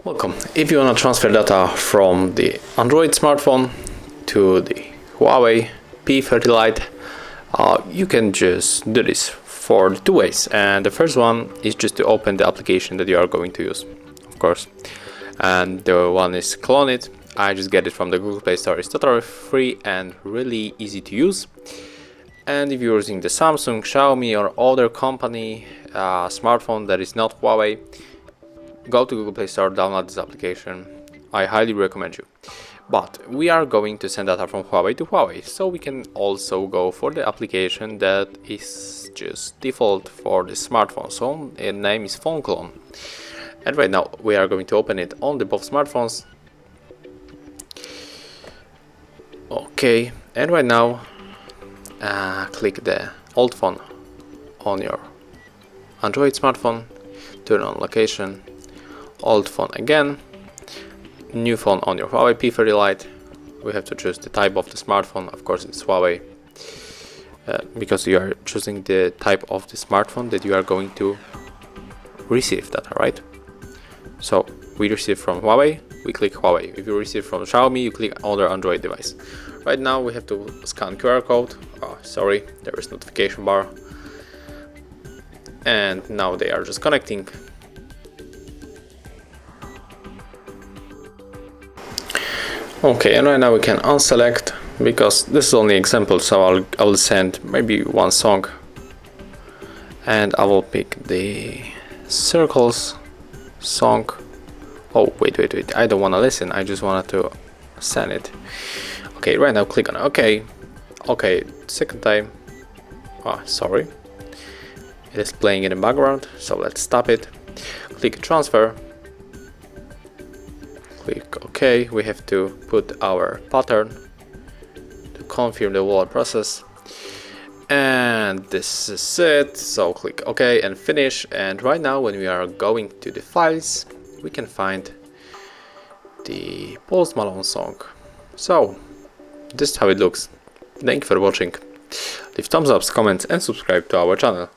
Welcome. If you want to transfer data from the Android smartphone to the Huawei P30 Lite, you can just do this for two ways. And the first one is just to open the application that you are going to use, of course. And the one is clone it. I just get it from the Google Play Store. It's totally free and really easy to use. And if you're using the Samsung, Xiaomi or other company smartphone that is not Huawei, go to Google Play Store, download this application. I highly recommend you. But we are going to send data from Huawei to Huawei, so we can also go for the application that is just default for the smartphone. So its name is Phone Clone. And right now we are going to open it on the both smartphones. Okay, and right now click the old phone on your Android smartphone, turn on location, old phone again, new phone on your Huawei P30 Lite. We have to choose the type of the smartphone. Of course it's Huawei, because you are choosing the type of the smartphone that you are going to receive data, right? So we receive from Huawei, we click Huawei. If you receive from Xiaomi, you click other Android device. Right now we have to scan QR code. Sorry, there is notification bar. And now they are just connecting. Okay, and right now we can unselect, because this is only example, so I will send maybe one song, and I will pick the circles song. Oh, wait, I don't want to listen, I just wanted to send it. Okay, right now click on OK. Okay, second time. Sorry, it is playing in the background, so let's stop it. Click transfer. Click OK. We have to put our pattern to confirm the wallet process, and this is it. So click OK and finish. And right now when we are going to the files, we can find the Post Malone song. So this is how it looks. Thank you for watching. Leave thumbs up, comments and subscribe to our channel.